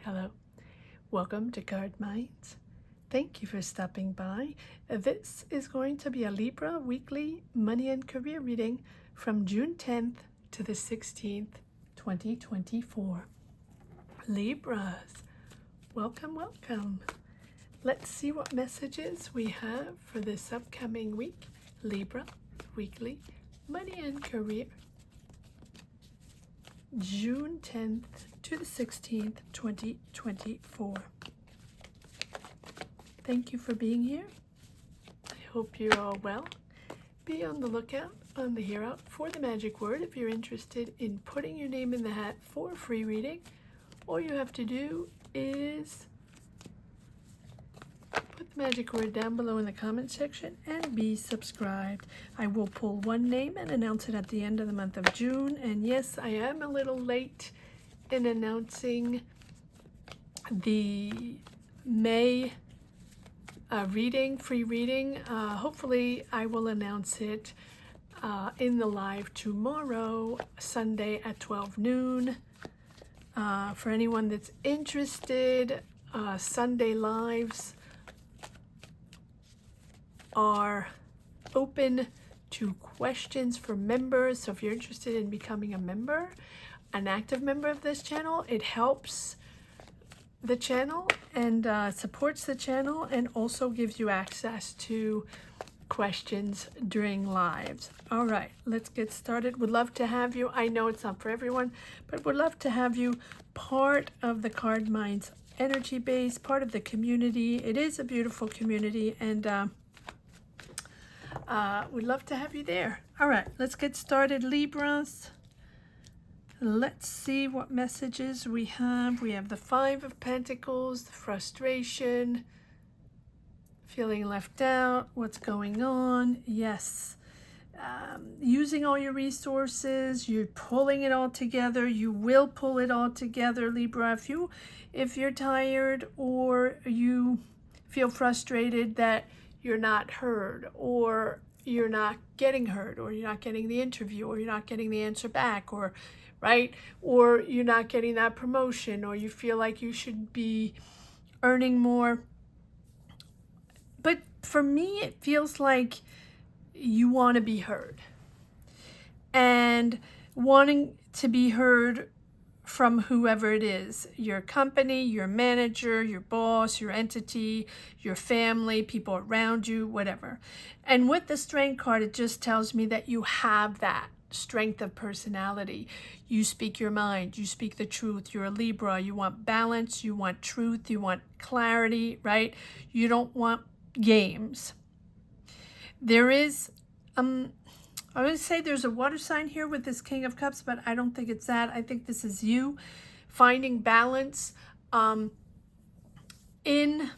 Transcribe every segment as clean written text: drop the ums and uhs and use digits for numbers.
Hello, welcome to Card Minds. Thank you for stopping by. This is going to be a Libra weekly money and career reading from June 10th to the 16th, 2024. Libras, welcome. Let's see what messages we have for this upcoming week. Libra weekly money and career, June 10th to the 16th, 2024. Thank you for being here. I hope you're all well. Be on the lookout on the Hear Out for the magic word if you're interested in putting your name in the hat for a free reading. All you have to do is put the magic word down below in the comment section and be subscribed. I will pull one name and announce it at the end of the month of June. And yes, I am a little late in announcing the May free reading. Hopefully I will announce it in the live tomorrow, Sunday at 12 noon. For anyone that's interested, Sunday lives are open to questions for members. So if you're interested in becoming a member, an active member of this channel, it helps the channel and supports the channel and also gives you access to questions during lives. All right, let's get started. Would love to have you. I know it's not for everyone, but would love to have you part of the Card Minds energy base, part of the community. It is a beautiful community, and we'd love to have you there. All right, let's get started, Libras. Let's see what messages we have. We have the Five of Pentacles, the frustration, feeling left out, what's going on. Yes, using all your resources, you're pulling it all together. You will pull it all together, Libra. If you're tired or you feel frustrated that you're not heard, or you're not getting heard, or you're not getting the interview, or you're not getting the answer back, or right? Or you're not getting that promotion, or you feel like you should be earning more. But for me, it feels like you want to be heard. And wanting to be heard from whoever it is, your company, your manager, your boss, your entity, your family, people around you, whatever. And with the Strength card, it just tells me that you have that strength of personality. You speak your mind, you speak the truth. You're a Libra. You want balance, you want truth, you want clarity, right? You don't want games. There is I would say there's a water sign here with this King of Cups, but I don't think it's that. I think this is you finding balance in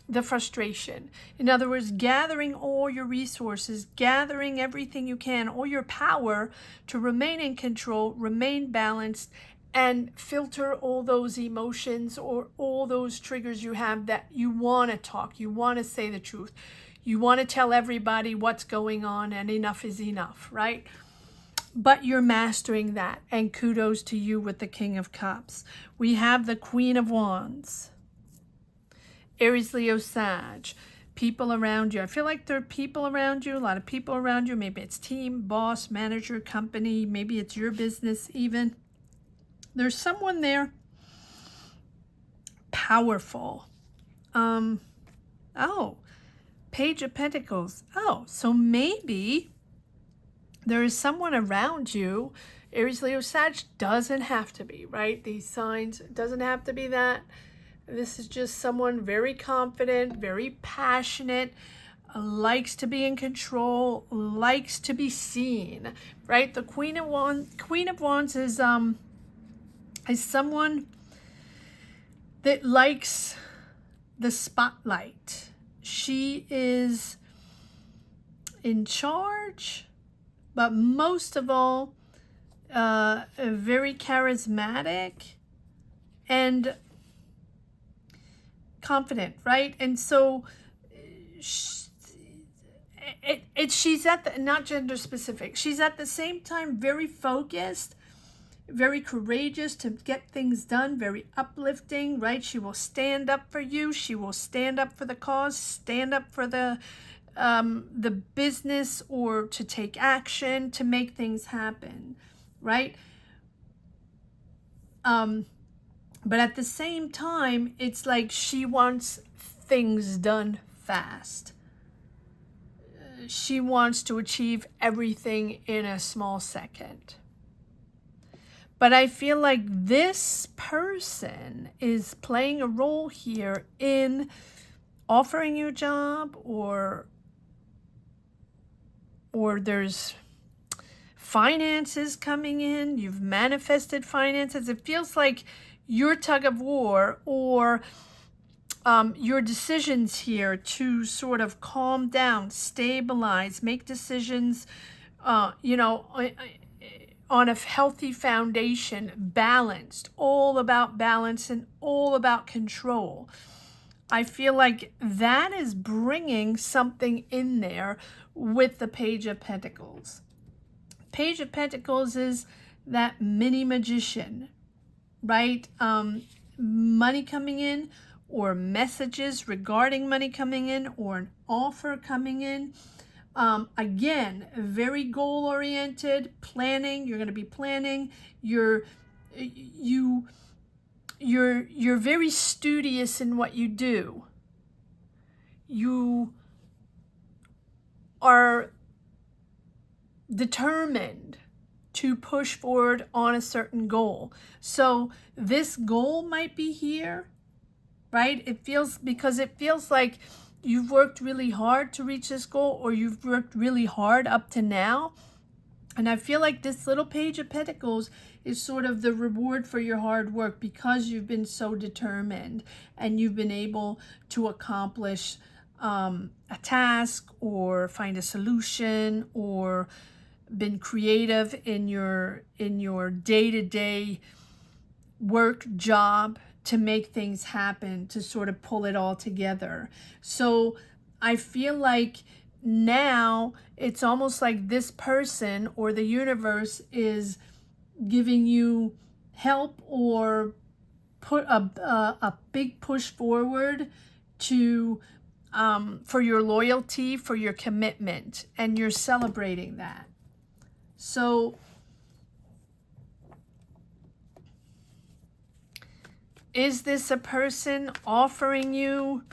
the frustration. In other words, gathering all your resources, gathering everything you can, all your power to remain in control, remain balanced, and filter all those emotions or all those triggers you have that you want to talk, you want to say the truth, you want to tell everybody what's going on, and enough is enough, right? But you're mastering that, and kudos to you with the King of Cups. We have the Queen of Wands. Aries, Leo, Sag, people around you. I feel like there are people around you, a lot of people around you. Maybe it's team, boss, manager, company. Maybe it's your business even. There's someone there powerful. Oh, Page of Pentacles. Oh, so maybe there is someone around you. Aries, Leo, Sag doesn't have to be, right? These signs, doesn't have to be that. This is just someone very confident, very passionate, likes to be in control, likes to be seen, right? The Queen of Wands is someone that likes the spotlight. She is in charge, but most of all, very charismatic and confident, right? And so she's at the, not gender specific, she's at the same time very focused very courageous to get things done, very uplifting, right? She will stand up for you. She will stand up for the cause, stand up for the business, or to take action to make things happen, right? But at the same time, it's like she wants things done fast. She wants to achieve everything in a small second. But I feel like this person is playing a role here in offering you a job, or there's finances coming in. You've manifested finances. It feels like your tug of war, or your decisions here to sort of calm down, stabilize, make decisions, you know, on a healthy foundation, balanced, all about balance and all about control. I feel like that is bringing something in there with the Page of Pentacles. Page of Pentacles is that mini magician, right? Money coming in, or messages regarding money coming in, or an offer coming in. Again, very goal-oriented, planning. You're going to be planning. You're very studious in what you do. You are determined to push forward on a certain goal. So this goal might be here, right? It feels like you've worked really hard to reach this goal, or you've worked really hard up to now. And I feel like this little Page of Pentacles is sort of the reward for your hard work, because you've been so determined and you've been able to accomplish a task, or find a solution, or been creative in your day-to-day work job to make things happen, to sort of pull it all together. So I feel like now it's almost like this person or the universe is giving you help, or put a big push forward to for your loyalty, for your commitment, and you're celebrating that. So is this a person offering you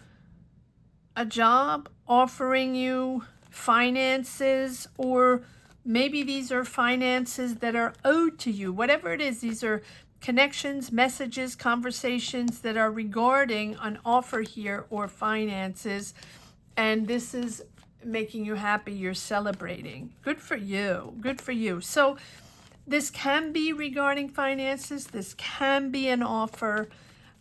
a job, offering you finances, or maybe these are finances that are owed to you? Whatever it is, these are connections, messages, conversations that are regarding an offer here, or finances, and this is making you happy. You're celebrating. Good for you. Good for you. So this can be regarding finances. This can be an offer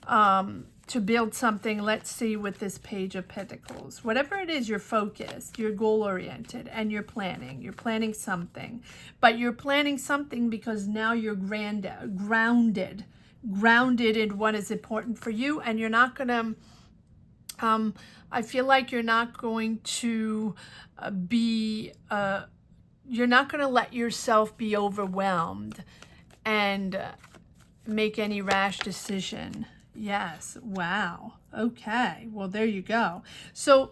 to build something. Let's see, with this Page of Pentacles. Whatever it is, you're focused, you're goal-oriented, and you're planning. You're planning something. But you're planning something because now you're grounded in what is important for you, and you're not going to I feel like you're not going to you're not going to let yourself be overwhelmed and make any rash decision. Yes. Wow. Okay. Well, there you go. So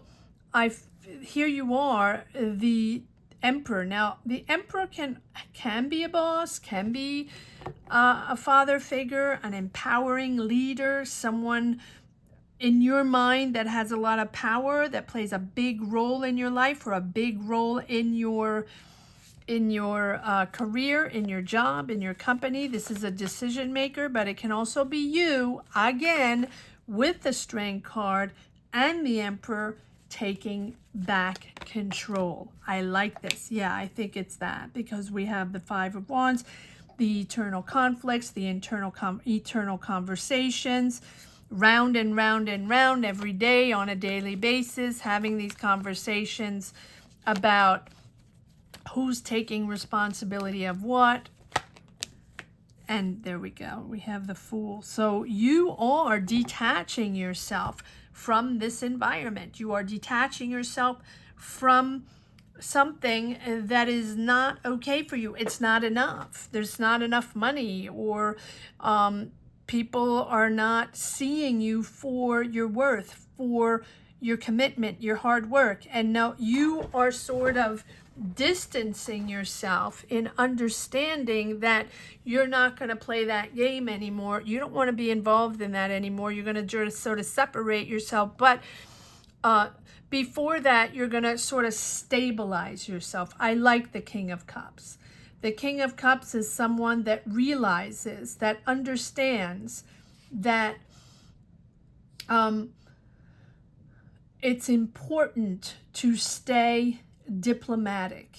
here you are, the Emperor. Now, the Emperor can be a boss, can be a father figure, an empowering leader, someone in your mind that has a lot of power, that plays a big role in your life, or a big role in your career, in your job, in your company. This is a decision maker, but it can also be you, again, with the Strength card and the Emperor, taking back control. I like this. Yeah, I think it's that, because we have the Five of Wands, the eternal conflicts, the eternal conversations, round and round and round every day, on a daily basis, having these conversations about who's taking responsibility of what. And there we go. We have the Fool. So you are detaching yourself from this environment. You are detaching yourself from something that is not okay for you. It's not enough. There's not enough money, or people are not seeing you for your worth, for your commitment, your hard work. And now you are sort of distancing yourself in understanding that you're not going to play that game anymore. You don't want to be involved in that anymore. You're going to just sort of separate yourself. But before that, you're going to sort of stabilize yourself. I like the King of Cups. The King of Cups is someone that realizes, that understands that it's important to stay diplomatic.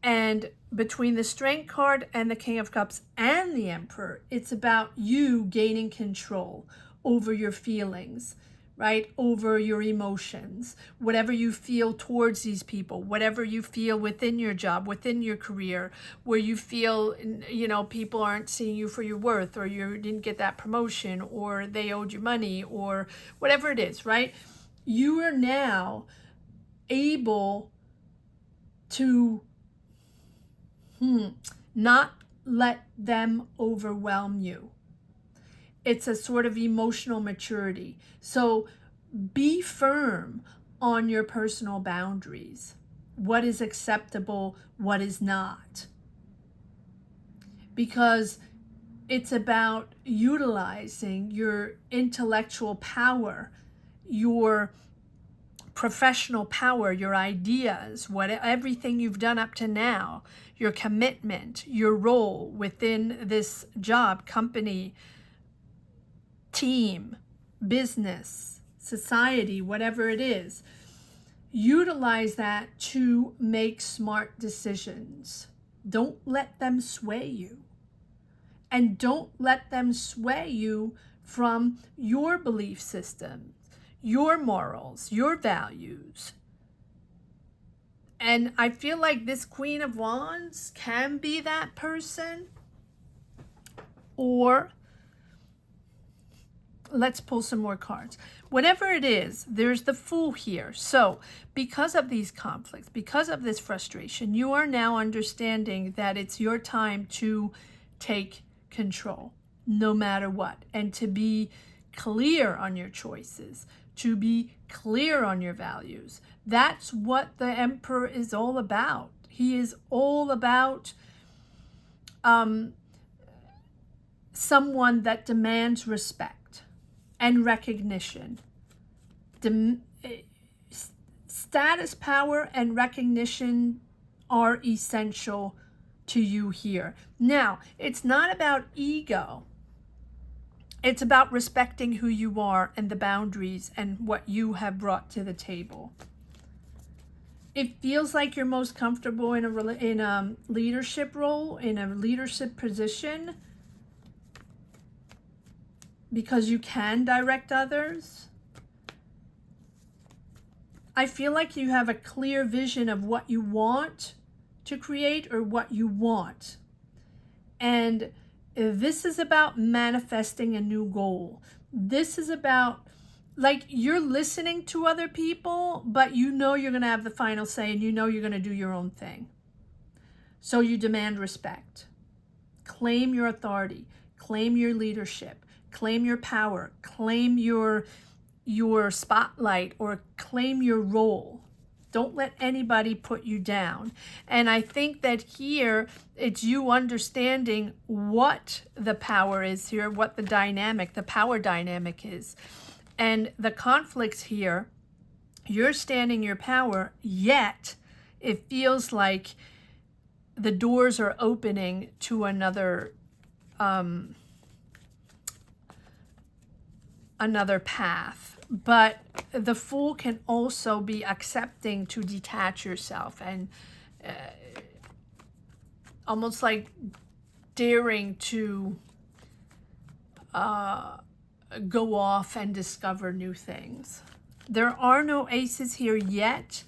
And between the Strength card and the King of Cups and the Emperor, it's about you gaining control over your feelings, right? Over your emotions, whatever you feel towards these people, whatever you feel within your job, within your career, where you feel, you know, people aren't seeing you for your worth, or you didn't get that promotion, or they owed you money, or whatever it is, right? You are now able to not let them overwhelm you. It's a sort of emotional maturity. So be firm on your personal boundaries. What is acceptable, what is not. Because it's about utilizing your intellectual power, your professional power, your ideas, everything you've done up to now, your commitment, your role within this job, company, team, business, society, whatever it is. Utilize that to make smart decisions. Don't let them sway you. And don't let them sway you from your belief system, your morals, your values. And I feel like this Queen of Wands can be that person. Or let's pull some more cards. Whatever it is, there's the Fool here. So because of these conflicts, because of this frustration, you are now understanding that it's your time to take control, no matter what, and to be clear on your choices, to be clear on your values. That's what the Emperor is all about. He is all about someone that demands respect and recognition. Status, power, and recognition are essential to you here. Now, it's not about ego. It's about respecting who you are and the boundaries and what you have brought to the table. It feels like you're most comfortable in a leadership role, in a leadership position, because you can direct others. I feel like you have a clear vision of what you want to create or what you want. And this is about manifesting a new goal. This is about, like, you're listening to other people, but you know you're going to have the final say, and you know you're going to do your own thing. So you demand respect. Claim your authority. Claim your leadership. Claim your power. Claim your spotlight, or claim your role. Don't let anybody put you down. And I think that here it's you understanding what the power is here, what the dynamic, the power dynamic is. And the conflicts here, you're standing your power, yet it feels like the doors are opening to another path. But the Fool can also be accepting to detach yourself and almost like daring to go off and discover new things. There are no aces here yet,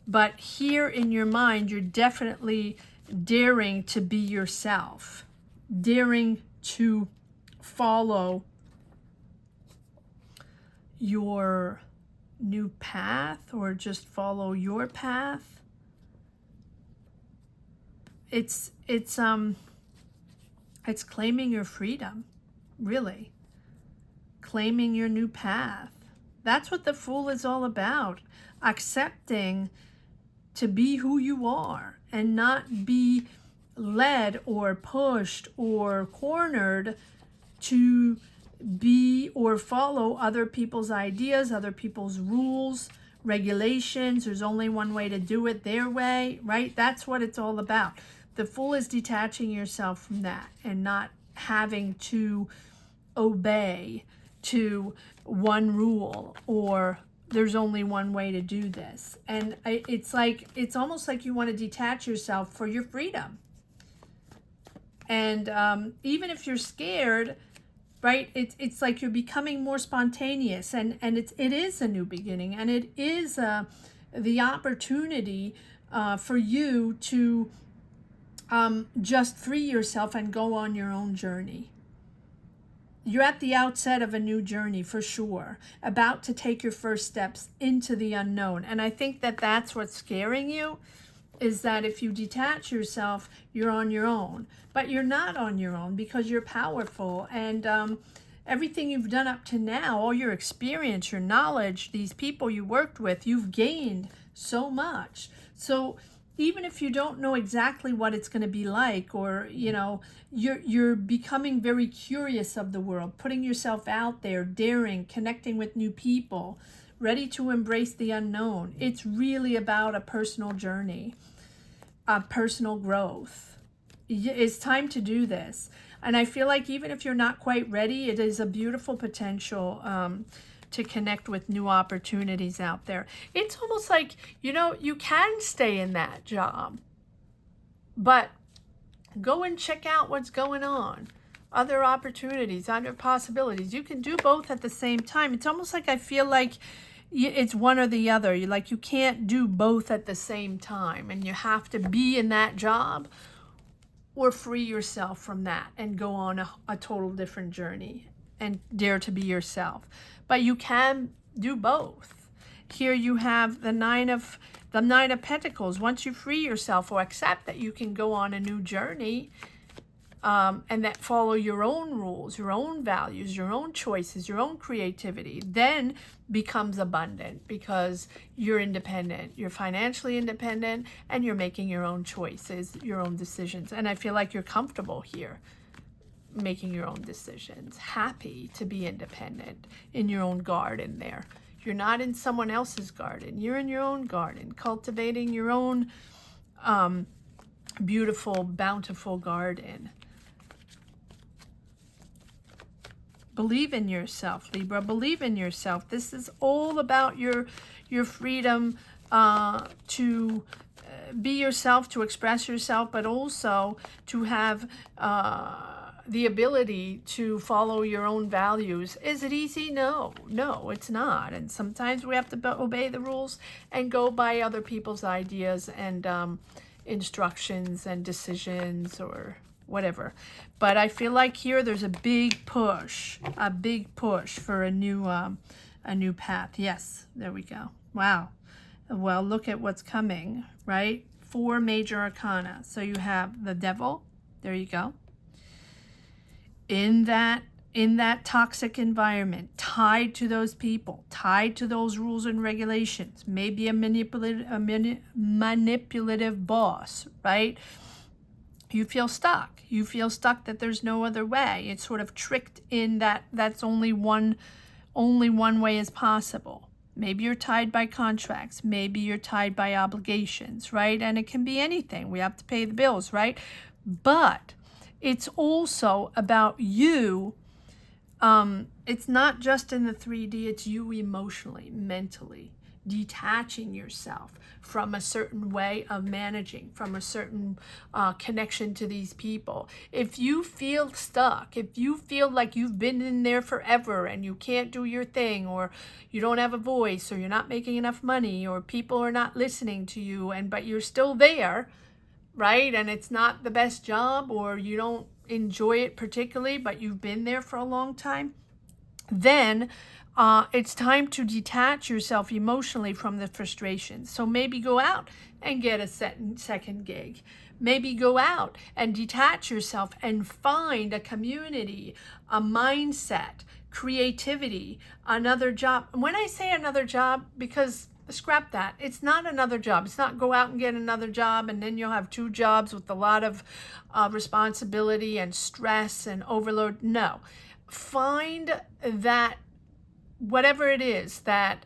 but here in your mind, you're definitely daring to be yourself, daring to follow your new path or just follow your path. It's claiming your freedom, really. Claiming your new path. That's what the Fool is all about. Accepting to be who you are and not be led or pushed or cornered to be or follow other people's ideas, other people's rules, regulations. There's only one way to do it, their way, right? That's what it's all about. The Fool is detaching yourself from that and not having to obey to one rule or there's only one way to do this. And it's almost like you want to detach yourself for your freedom. And even if you're scared, right, it's like you're becoming more spontaneous, and it is a new beginning, and it is the opportunity for you to just free yourself and go on your own journey. You're at the outset of a new journey for sure, about to take your first steps into the unknown. And I think that that's what's scaring you, is that if you detach yourself, you're on your own. But you're not on your own, because you're powerful. And everything you've done up to now, all your experience, your knowledge, these people you worked with, you've gained so much. So even if you don't know exactly what it's going to be like, or, you know, you're becoming very curious of the world, putting yourself out there, daring, connecting with new people, ready to embrace the unknown. It's really about a personal journey, a personal growth. It's time to do this. And I feel like even if you're not quite ready, it is a beautiful potential to connect with new opportunities out there. It's almost like, you know, you can stay in that job, but go and check out what's going on. Other opportunities, other possibilities. You can do both at the same time. It's almost like I feel like it's one or the other. You can't do both at the same time, and you have to be in that job or free yourself from that and go on a total different journey and dare to be yourself. But you can do both. Here you have the Nine of Pentacles. Once you free yourself or accept that you can go on a new journey, and that follow your own rules, your own values, your own choices, your own creativity, then becomes abundant, because you're independent, you're financially independent, and you're making your own choices, your own decisions. And I feel like you're comfortable here, making your own decisions, happy to be independent in your own garden there. You're not in someone else's garden. You're in your own garden, cultivating your own beautiful, bountiful garden. Believe in yourself, Libra. Believe in yourself. This is all about your freedom to be yourself, to express yourself, but also to have the ability to follow your own values. Is it easy? No, it's not. And sometimes we have to obey the rules and go by other people's ideas and instructions and decisions or whatever. But I feel like here there's a big push for a new path. Yes, there we go. Wow. Well, look at what's coming, right? 4 major arcana. So you have the Devil. There you go. In that toxic environment, tied to those people, tied to those rules and regulations, maybe a manipulative boss, right? You feel stuck. You feel stuck that there's no other way. It's sort of tricked in that's only one way is possible. Maybe you're tied by contracts. Maybe you're tied by obligations, right? And it can be anything. We have to pay the bills, right? But it's also about you. It's not just in the 3D, it's you emotionally, mentally, detaching yourself from a certain way of managing, from a certain connection to these people. If you feel stuck, if you feel like you've been in there forever and you can't do your thing, or you don't have a voice, or you're not making enough money, or people are not listening to you, but you're still there, right? And it's not the best job, or you don't enjoy it particularly, but you've been there for a long time, then it's time to detach yourself emotionally from the frustration. So maybe go out and get a second gig. Maybe go out and detach yourself and find a community, a mindset, creativity, another job. When I say another job, because scrap that. It's not another job. It's not go out and get another job and then you'll have two jobs with a lot of responsibility and stress and overload. No. Find that, whatever it is, that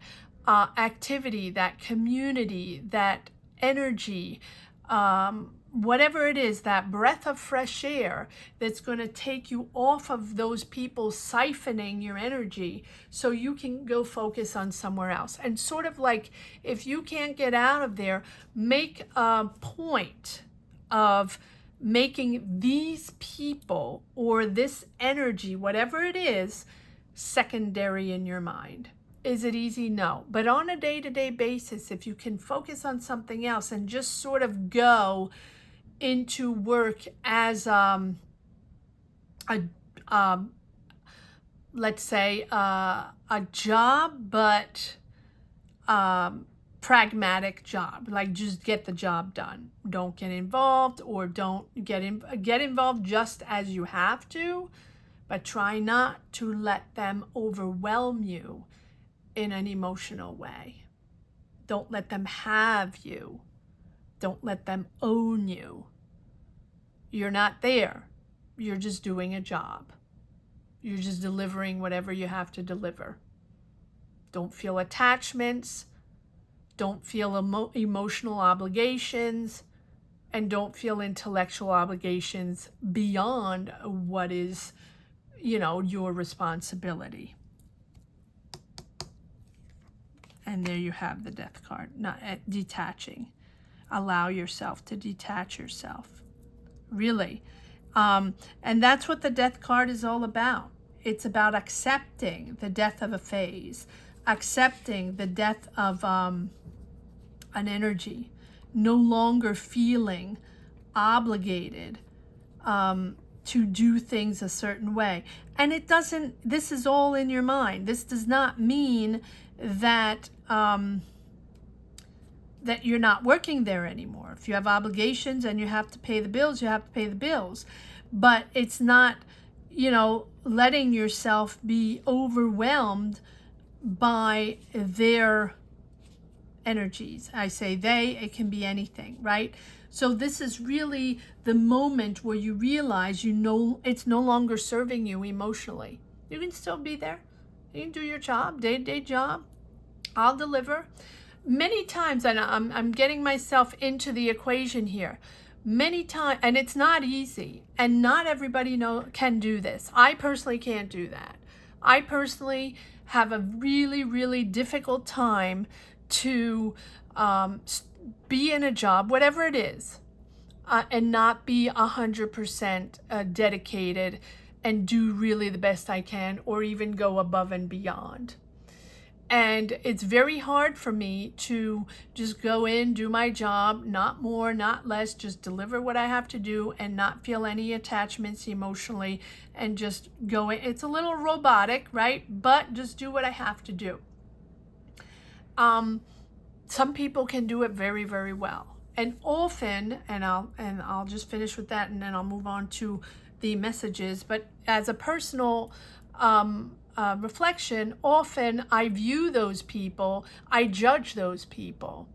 activity, that community, that energy, whatever it is, that breath of fresh air that's going to take you off of those people siphoning your energy so you can go focus on somewhere else. And sort of like, if you can't get out of there, make a point of making these people or this energy, whatever it is, secondary in your mind. Is it easy? No. But on a day-to-day basis, if you can focus on something else and just sort of go into work as let's say a job, but pragmatic job, like just get the job done. Don't get involved, or don't get involved just as you have to, but try not to let them overwhelm you in an emotional way. Don't let them have you. Don't let them own you. You're not there. You're just doing a job. You're just delivering whatever you have to deliver. Don't feel attachments. Don't feel emotional obligations. And don't feel intellectual obligations beyond what is, your responsibility. And there you have the Death card, not detaching. Allow yourself to detach yourself, really. And that's what the Death card is all about. It's about accepting the death of a phase, accepting the death of an energy, no longer feeling obligated to do things a certain way. And it doesn't, this is all in your mind. This does not mean that that you're not working there anymore. If you have obligations and you have to pay the bills, you have to pay the bills. But it's not, letting yourself be overwhelmed by their energies. I say they, it can be anything, right? So this is really the moment where you realize it's no longer serving you emotionally. You can still be there. You can do your job, day-to-day job. I'll deliver. Many times, and I'm getting myself into the equation here, many times, and it's not easy, and not everybody can do this. I personally can't do that. I personally have a really, really difficult time to be in a job, whatever it is, and not be 100% dedicated and do really the best I can, or even go above and beyond. And it's very hard for me to just go in, do my job, not more, not less, just deliver what I have to do and not feel any attachments emotionally and just go in. It's a little robotic, right? But just do what I have to do. Some people can do it very, very well. And often, and I'll just finish with that and then I'll move on to the messages. But as a personal reflection, often I view those people, I judge those people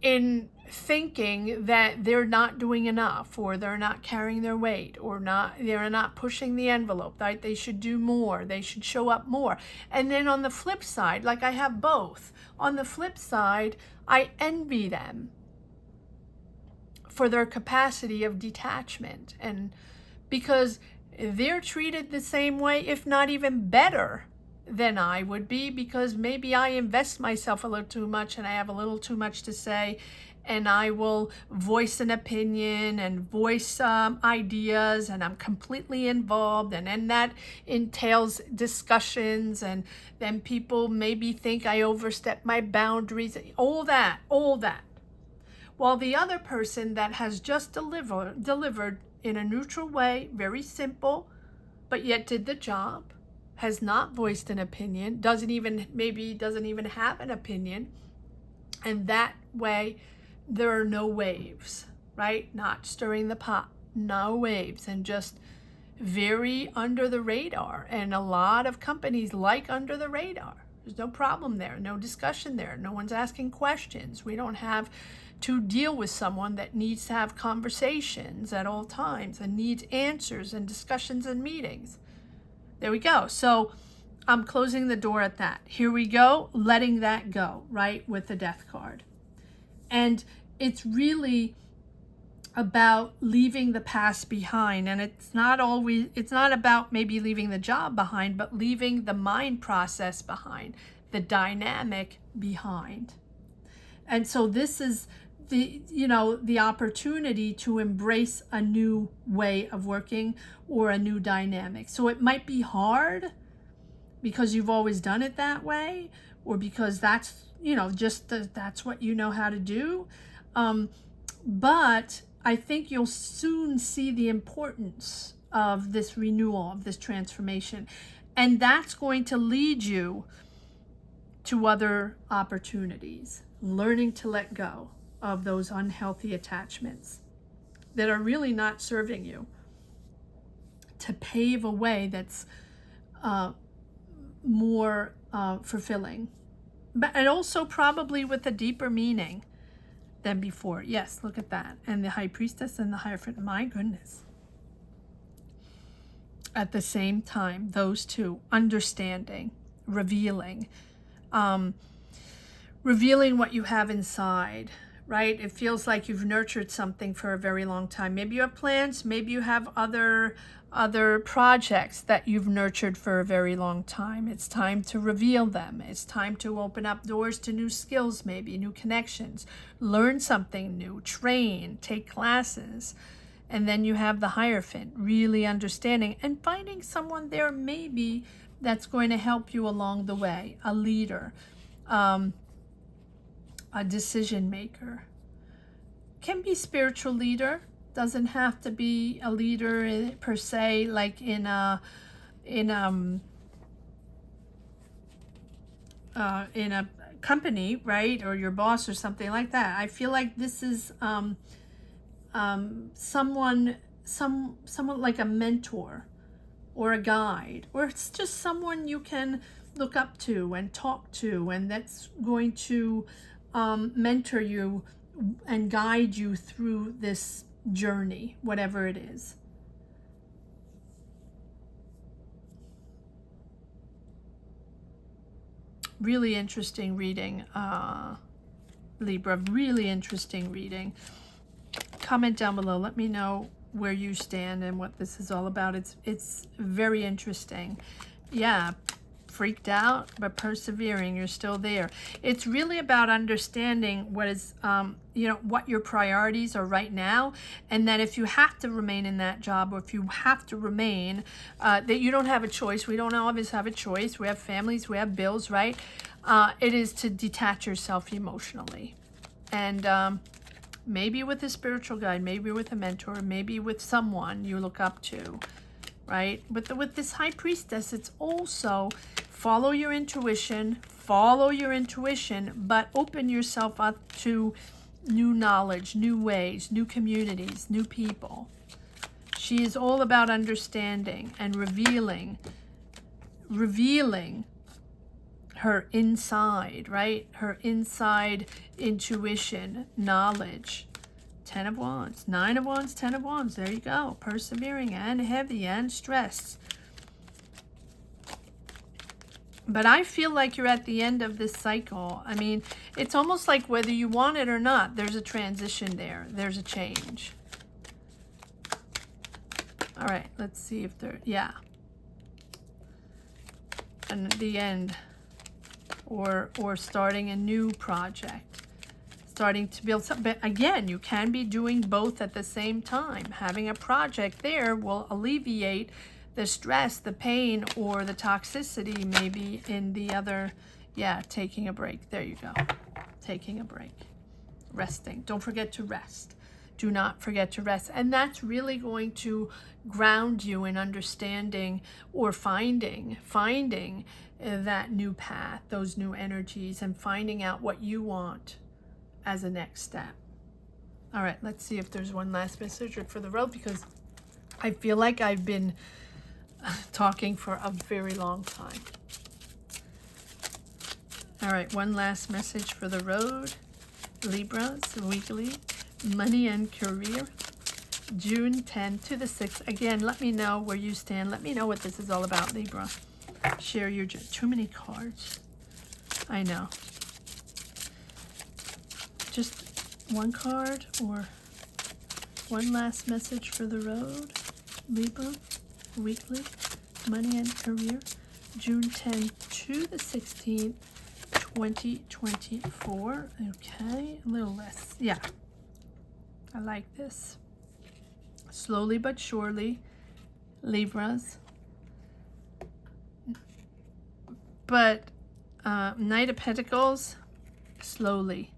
in thinking that they're not doing enough, or they're not carrying their weight, or they're not pushing the envelope, right? They should do more, they should show up more. And then on the flip side, like I have both, on the flip side, I envy them for their capacity of detachment, and because they're treated the same way, if not even better than I would be, because maybe I invest myself a little too much and I have a little too much to say, and I will voice an opinion and voice ideas, and I'm completely involved, and then that entails discussions, and then people maybe think I overstep my boundaries, all that. While the other person that has just delivered in a neutral way, very simple, but yet did the job, has not voiced an opinion, maybe doesn't even have an opinion. And that way there are no waves, right? Not stirring the pot, no waves, and just very under the radar. And a lot of companies like under the radar. There's no problem there, no discussion there. No one's asking questions. We don't have to deal with someone that needs to have conversations at all times and needs answers and discussions and meetings. There we go. So I'm closing the door at that. Here we go, letting that go, right, with the Death card. And it's really about leaving the past behind. And it's not about maybe leaving the job behind, but leaving the mind process behind, the dynamic behind. And so this is the opportunity to embrace a new way of working or a new dynamic. So it might be hard because you've always done it that way, or because that's, that's what you know how to do. But I think you'll soon see the importance of this renewal, of this transformation. And that's going to lead you to other opportunities, learning to let go of those unhealthy attachments that are really not serving you, to pave a way that's more fulfilling, and also probably with a deeper meaning than before. Yes, look at that. And the High Priestess and the Hierophant, my goodness. At the same time, those two, understanding, revealing what you have inside, right? It feels like you've nurtured something for a very long time. Maybe you have plans, maybe you have other projects that you've nurtured for a very long time. It's time to reveal them. It's time to open up doors to new skills, maybe new connections, learn something new, train, take classes. And then you have the Hierophant, really understanding and finding someone there maybe that's going to help you along the way, a leader, a decision maker. Can be spiritual leader, doesn't have to be a leader per se, like in a company, right, or your boss or something like that. I feel like this is someone like a mentor or a guide, or it's just someone you can look up to and talk to, and that's going to mentor you and guide you through this journey, whatever it is. Really interesting reading, Libra. Really interesting reading. Comment down below. Let me know where you stand and what this is all about. It's very interesting. Yeah, freaked out, but persevering. You're still there. It's really about understanding what is, what your priorities are right now, and that if you have to remain in that job, or if you have to remain, that you don't have a choice. We don't always have a choice. We have families, we have bills, right? It is to detach yourself emotionally, and maybe with a spiritual guide, maybe with a mentor, maybe with someone you look up to, right? With this High Priestess, it's also follow your intuition, but open yourself up to new knowledge, new ways, new communities, new people. She is all about understanding and revealing her inside, right? Her inside intuition, knowledge. 10 of Wands, 9 of Wands, 10 of Wands. There you go. Persevering and heavy and stressed. But I feel like you're at the end of this cycle. I mean, it's almost like whether you want it or not, there's a transition there. There's a change. All right, let's see if there, yeah. And at the end, or starting a new project, starting to build something. But again, you can be doing both at the same time. Having a project there will alleviate the stress, the pain, or the toxicity maybe in the other. Yeah, taking a break. There you go. Taking a break. Resting. Don't forget to rest. Do not forget to rest. And that's really going to ground you in understanding or finding that new path, those new energies, and finding out what you want as a next step. All right, let's see if there's one last message for the road, because I feel like I've been talking for a very long time. All right, one last message for the road. Libras, weekly, money and career, June 10th to the 6th. Again, let me know where you stand. Let me know what this is all about, Libra. Share your too many cards. I know. Just one card or one last message for the road. Libra, weekly, money and career, June 10th to the 16th, 2024. Okay, a little less. Yeah, I like this. Slowly but surely, Libras. But Knight of Pentacles, slowly.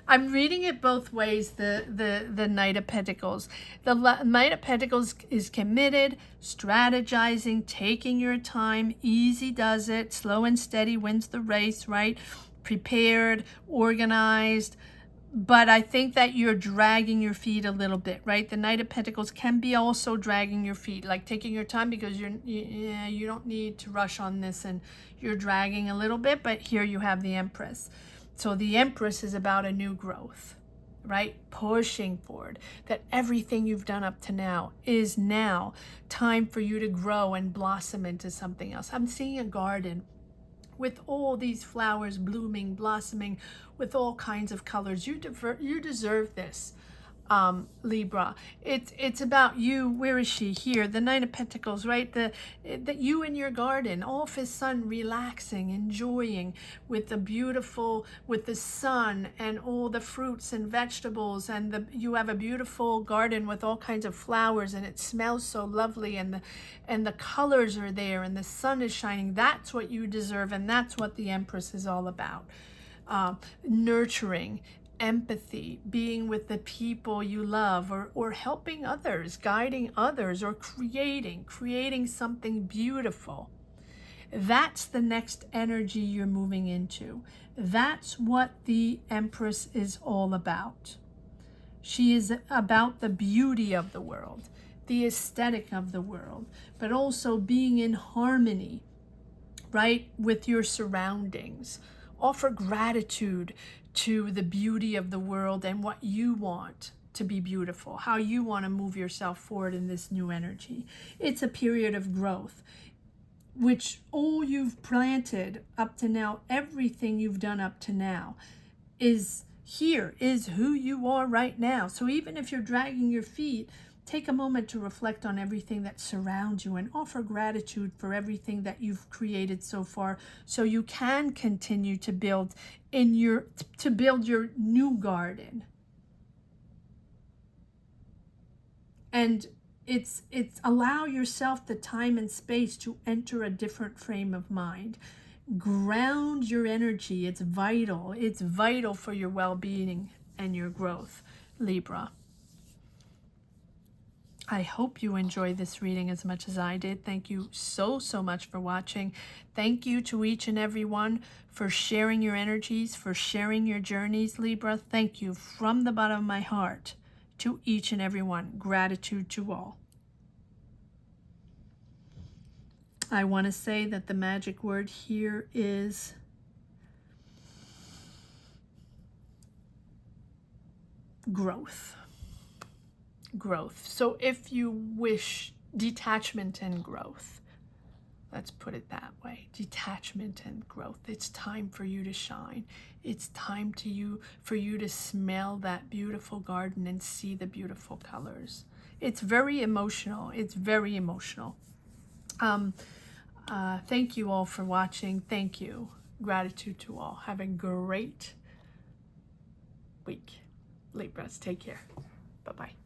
I'm reading it both ways, the Knight of Pentacles. The Knight of Pentacles is committed, strategizing, taking your time, easy does it, slow and steady wins the race, right? Prepared, organized. But I think that you're dragging your feet a little bit, right? The Knight of Pentacles can be also dragging your feet, like taking your time, because you don't need to rush on this, and you're dragging a little bit. But here you have the Empress. So the Empress is about a new growth, right? Pushing forward, that everything you've done up to now is now time for you to grow and blossom into something else. I'm seeing a garden with all these flowers blooming, blossoming, with all kinds of colors. You deserve this, Libra. It's about you. Where is she? Here, the Knight of Pentacles, right? That you in your garden, off his sun, relaxing, enjoying with the sun and all the fruits and vegetables, and you have a beautiful garden with all kinds of flowers, and it smells so lovely, and the colors are there, and the sun is shining. That's what you deserve, and that's what the Empress is all about. Nurturing, empathy, being with the people you love, or helping others, guiding others, or creating something beautiful. That's the next energy you're moving into. That's what the Empress is all about. She is about the beauty of the world, the aesthetic of the world, but also being in harmony, right, with your surroundings. Offer gratitude to the beauty of the world and what you want to be beautiful, how you want to move yourself forward in this new energy. It's a period of growth, which all you've planted up to now, everything you've done up to now is who you are right now. So even if you're dragging your feet, take a moment to reflect on everything that surrounds you and offer gratitude for everything that you've created so far, so you can continue to build your new garden. And it's allow yourself the time and space to enter a different frame of mind. Ground your energy. It's vital. It's vital for your well-being and your growth, Libra. I hope you enjoyed this reading as much as I did. Thank you so much for watching. Thank you to each and every one for sharing your energies, for sharing your journeys, Libra. Thank you from the bottom of my heart to each and every one. Gratitude to all. I want to say that the magic word here is growth. Growth. So if you wish detachment and growth, let's put it that way, detachment and growth. It's time for you to shine. It's time for you to smell that beautiful garden and see the beautiful colors. It's very emotional. It's very emotional. Thank you all for watching. Thank you. Gratitude to all. Have a great week. Libras, take care. Bye-bye.